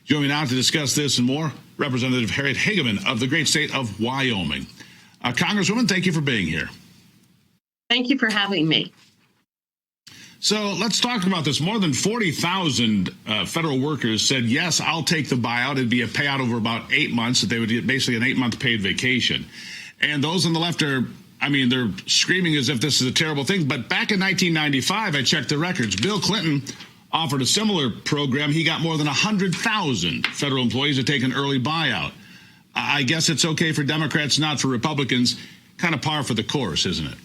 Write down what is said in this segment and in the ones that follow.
Joining me now to discuss this and more, Representative Harriet Hageman of the great state of Wyoming. Congresswoman, thank you for being here. Thank you for having me. So let's talk about this. More than 40,000 federal workers said, yes, I'll take the buyout. It'd be a payout over about 8 months, that they would get basically an 8-month paid vacation. And those on the left are, they're screaming as if this is a terrible thing. But back in 1995, I checked the records. Bill Clinton offered a similar program. He got more than 100,000 federal employees to take an early buyout. I guess it's okay for Democrats, not for Republicans. Kind of par for the course, isn't it?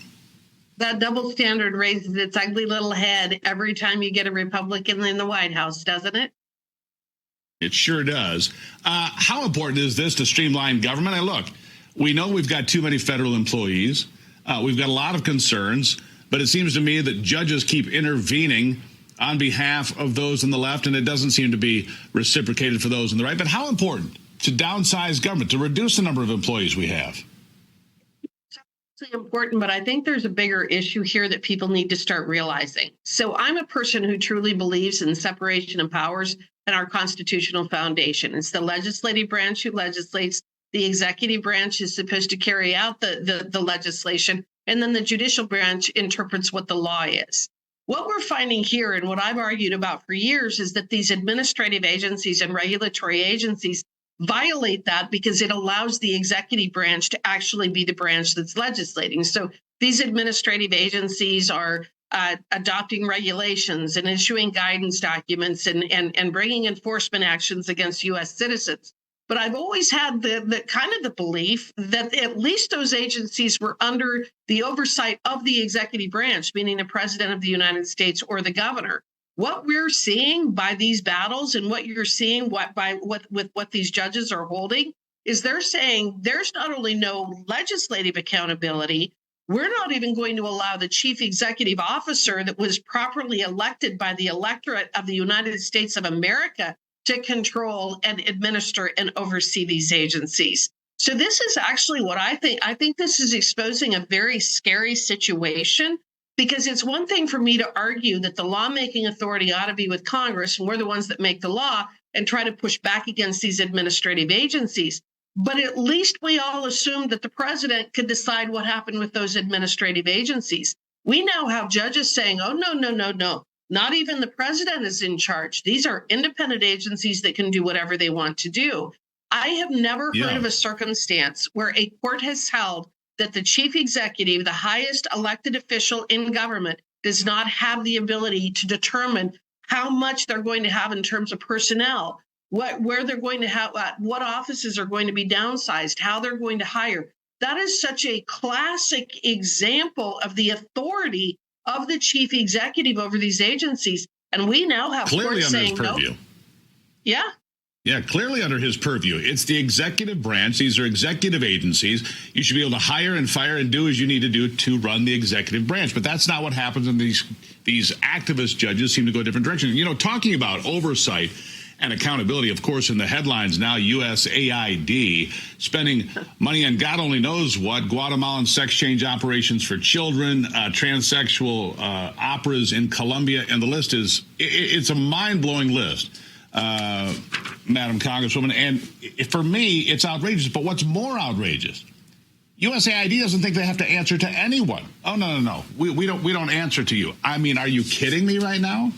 That double standard raises its ugly little head every time you get a Republican in the White House, doesn't it? It sure does. How important is this to streamline government? Look, we know we've got too many federal employees. We've got a lot of concerns, but it seems to me that judges keep intervening on behalf of those on the left, and it doesn't seem to be reciprocated for those on the right. But how important to downsize government, to reduce the number of employees we have? It's important, but I think there's a bigger issue here that people need to start realizing. So I'm a person who truly believes in separation of powers and our constitutional foundation. It's the legislative branch who legislates. The executive branch is supposed to carry out the legislation, and then the judicial branch interprets what the law is. What we're finding here, and what I've argued about for years, is that these administrative agencies and regulatory agencies violate that because it allows the executive branch to actually be the branch that's legislating. So these administrative agencies are adopting regulations and issuing guidance documents and bringing enforcement actions against U.S. citizens. But I've always had the belief that at least those agencies were under the oversight of the executive branch, meaning the president of the United States or the governor. What we're seeing by these battles and what you're seeing with what these judges are holding is they're saying there's not only no legislative accountability, we're not even going to allow the chief executive officer that was properly elected by the electorate of the United States of America to control and administer and oversee these agencies. So this is actually what I think. I think this is exposing a very scary situation, because it's one thing for me to argue that the lawmaking authority ought to be with Congress, and we're the ones that make the law, and try to push back against these administrative agencies. But at least we all assumed that the president could decide what happened with those administrative agencies. We now have judges saying, oh, no. Not even the president is in charge. These are independent agencies that can do whatever they want to do. I have never heard of a circumstance where a court has held that the chief executive, the highest elected official in government, does not have the ability to determine how much they're going to have in terms of personnel, where they're going to have, what offices are going to be downsized, how they're going to hire. That is such a classic example of the authority of the chief executive over these agencies. And we now have clearly courts under saying his purview. No. Yeah. Yeah, clearly under his purview. It's the executive branch. These are executive agencies. You should be able to hire and fire and do as you need to do to run the executive branch. But that's not what happens, and these activist judges seem to go a different direction. Talking about oversight and accountability, of course, in the headlines now, USAID spending money on God only knows what, Guatemalan sex change operations for children, transsexual operas in Colombia, and the list it's a mind-blowing list, Madam Congresswoman. And for me, it's outrageous. But what's more outrageous, USAID doesn't think they have to answer to anyone. Oh, no. We don't answer to you. Are you kidding me right now?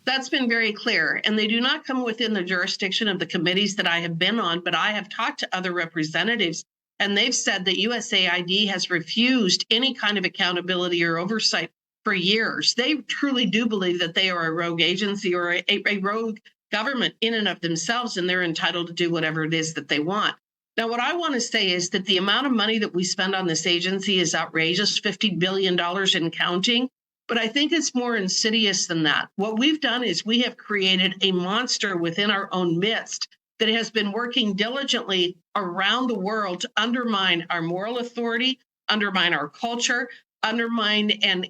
That's been very clear, and they do not come within the jurisdiction of the committees that I have been on, but I have talked to other representatives, and they've said that USAID has refused any kind of accountability or oversight for years. They truly do believe that they are a rogue agency or a rogue government in and of themselves, and they're entitled to do whatever it is that they want. Now, what I want to say is that the amount of money that we spend on this agency is outrageous, $50 billion and counting. But I think it's more insidious than that. What we've done is we have created a monster within our own midst that has been working diligently around the world to undermine our moral authority, undermine our culture, undermine and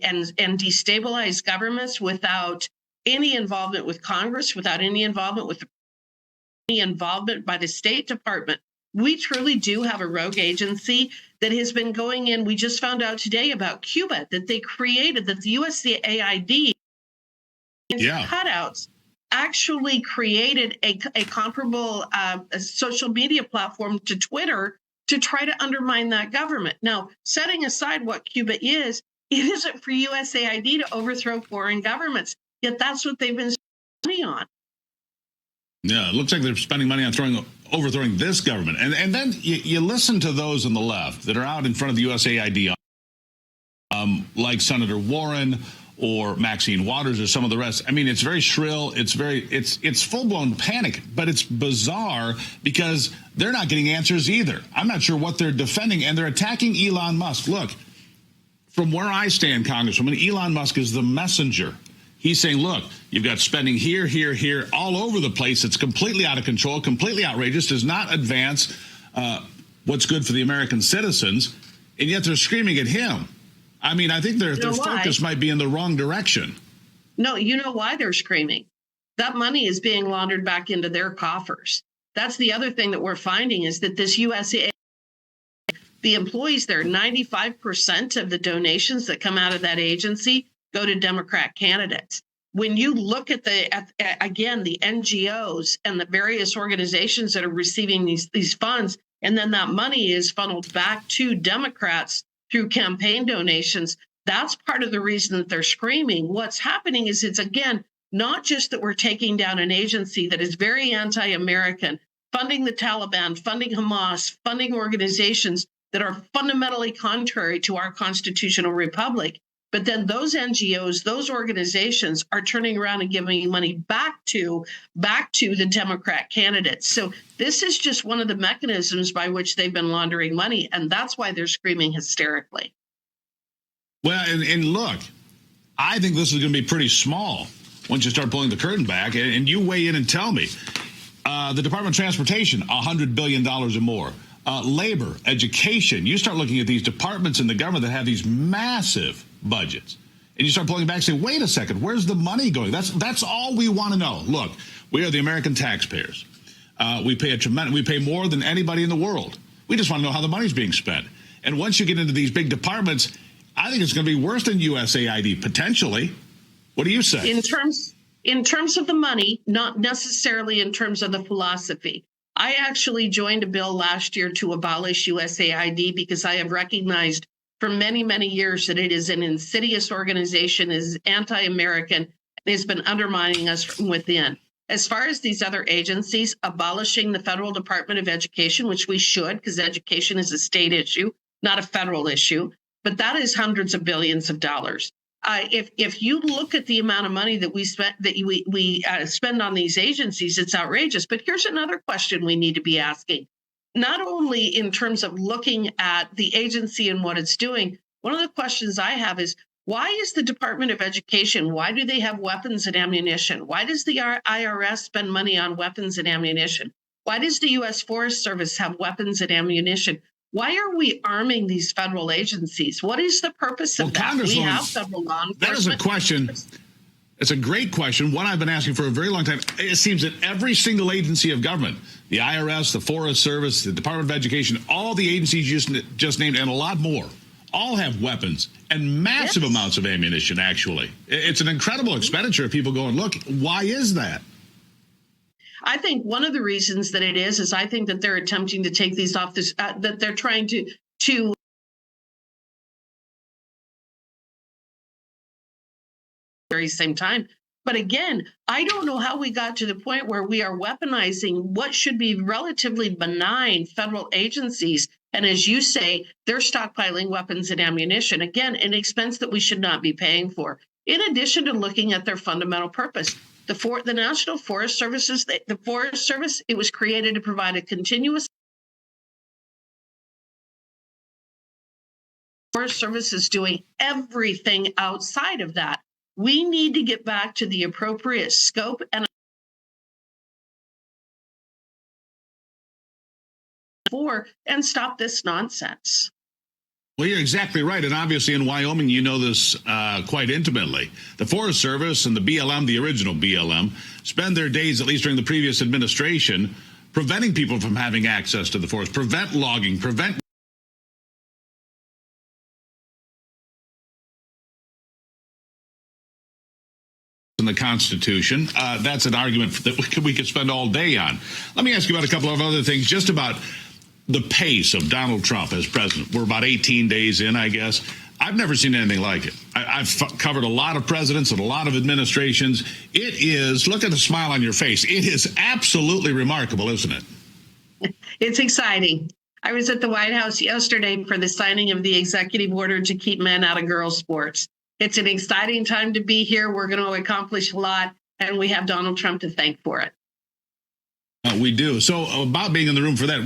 destabilize governments without any involvement with Congress, without any involvement by the State Department. We truly do have a rogue agency that has been going in. We just found out today about Cuba, that they created, that the USAID cutouts actually created a comparable a social media platform to Twitter to try to undermine that government. Now, setting aside what Cuba is, it isn't for USAID to overthrow foreign governments. Yet that's what they've been spending money on. Yeah, it looks like they're spending money on overthrowing this government. And then you listen to those on the left that are out in front of the USAID, like Senator Warren or Maxine Waters or some of the rest. I mean, it's very shrill. It's full-blown panic, but it's bizarre because they're not getting answers either. I'm not sure what they're defending, and they're attacking Elon Musk. Look, from where I stand, Congresswoman, Elon Musk is the messenger. He's saying, look, you've got spending here, here, here, all over the place. It's completely out of control, completely outrageous, does not advance what's good for the American citizens, and yet they're screaming at him. I mean, I think their focus might be in the wrong direction. No, you know why they're screaming? That money is being laundered back into their coffers. That's the other thing that we're finding is that this USAID, the employees there, 95% of the donations that come out of that agency go to Democrat candidates. When you look at the NGOs and the various organizations that are receiving these funds, and then that money is funneled back to Democrats through campaign donations, that's part of the reason that they're screaming. What's happening is it's, again, not just that we're taking down an agency that is very anti-American, funding the Taliban, funding Hamas, funding organizations that are fundamentally contrary to our constitutional republic. But then those NGOs, those organizations are turning around and giving money back to the Democrat candidates. So this is just one of the mechanisms by which they've been laundering money, and that's why they're screaming hysterically. Well, and look, I think this is going to be pretty small once you start pulling the curtain back, and you weigh in and tell me. The Department of Transportation, $100 billion or more. Labor, education. You start looking at these departments in the government that have these massive budgets, and you start pulling back and say, wait a second, where's the money going? That's all we want to know. Look, we are the American taxpayers. We pay more than anybody in the world. We just want to know how the money's being spent. And once you get into these big departments, I think it's going to be worse than USAID, potentially. What do you say? In terms of the money, not necessarily in terms of the philosophy. I actually joined a bill last year to abolish USAID because I have recognized for many, many years that it is an insidious organization, is anti-American, and has been undermining us from within. As far as these other agencies, abolishing the Federal Department of Education, which we should, because education is a state issue, not a federal issue, but that is hundreds of billions of dollars. If you look at the amount of money that we spend on these agencies, it's outrageous. But here's another question we need to be asking. Not only in terms of looking at the agency and what it's doing, one of the questions I have is, why is the Department of Education, why do they have weapons and ammunition? Why does the IRS spend money on weapons and ammunition? Why does the U.S. Forest Service have weapons and ammunition? Why are we arming these federal agencies? What is the purpose of that? We have federal law enforcement. That is a question. It's a great question, one I've been asking for a very long time. It seems that every single agency of government, the IRS, the Forest Service, the Department of Education, all the agencies you just named, and a lot more, all have weapons and massive amounts of ammunition, actually. It's an incredible expenditure if people go and look. Why is that? I think one of the reasons that it is I think that they're attempting to take these off this, that they're trying to very same time. But again, I don't know how we got to the point where we are weaponizing what should be relatively benign federal agencies. And as you say, they're stockpiling weapons and ammunition, again, an expense that we should not be paying for. In addition to looking at their fundamental purpose, the National Forest Services, the Forest Service, it was created to provide a continuous. Forest Service is doing everything outside of that. We need to get back to the appropriate scope and stop this nonsense. Well, you're exactly right. And obviously in Wyoming, you know this quite intimately. The Forest Service and the BLM, the original BLM, spend their days, at least during the previous administration, preventing people from having access to the forest, prevent logging, prevent in the Constitution. That's an argument that we could spend all day on. Let me ask you about a couple of other things, just about the pace of Donald Trump as president. We're about 18 days in, I guess. I've never seen anything like it. I've covered a lot of presidents and a lot of administrations. It is, look at the smile on your face. It is absolutely remarkable, isn't it? It's exciting. I was at the White House yesterday for the signing of the executive order to keep men out of girls' sports. It's an exciting time to be here. We're going to accomplish a lot, and we have Donald Trump to thank for it. We do. So about being in the room for that,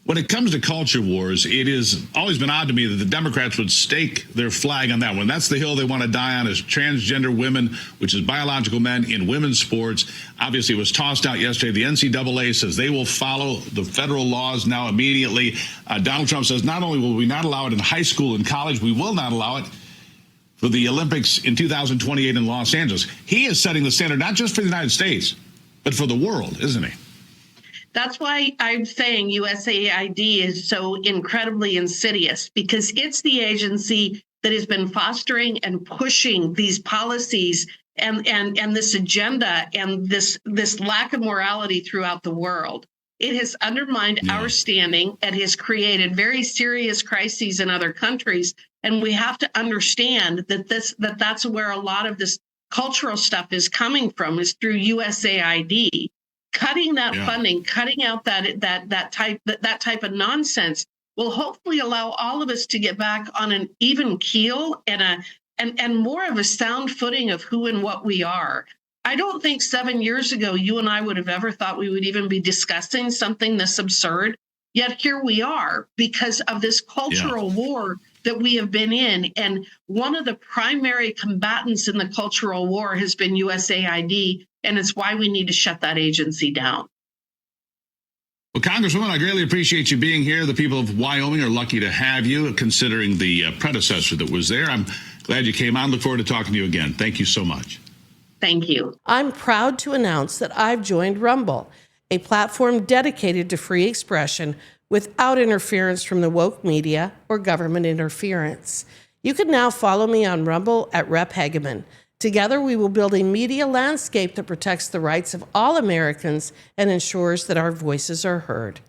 when it comes to culture wars, it has always been odd to me that the Democrats would stake their flag on that one. That's the hill they want to die on, is transgender women, which is biological men in women's sports. Obviously, it was tossed out yesterday. The NCAA says they will follow the federal laws now immediately. Donald Trump says not only will we not allow it in high school and college, we will not allow it for the Olympics in 2028 in Los Angeles. He is setting the standard not just for the United States, but for the world, isn't he? That's why I'm saying USAID is so incredibly insidious, because it's the agency that has been fostering and pushing these policies and this agenda and this lack of morality throughout the world. It has undermined our standing and has created very serious crises in other countries. And we have to understand that that's where a lot of this cultural stuff is coming from, is through USAID. Cutting that funding, cutting out that type of nonsense will hopefully allow all of us to get back on an even keel and more of a sound footing of who and what we are. I don't think 7 years ago you and I would have ever thought we would even be discussing something this absurd. Yet here we are because of this cultural war that we have been in. And one of the primary combatants in the cultural war has been USAID. And it's why we need to shut that agency down. Well, Congresswoman, I greatly appreciate you being here. The people of Wyoming are lucky to have you, considering the predecessor that was there. I'm glad you came on. Look forward to talking to you again. Thank you so much. Thank you. I'm proud to announce that I've joined Rumble, a platform dedicated to free expression without interference from the woke media or government interference. You can now follow me on Rumble at Rep. Hageman. Together, we will build a media landscape that protects the rights of all Americans and ensures that our voices are heard.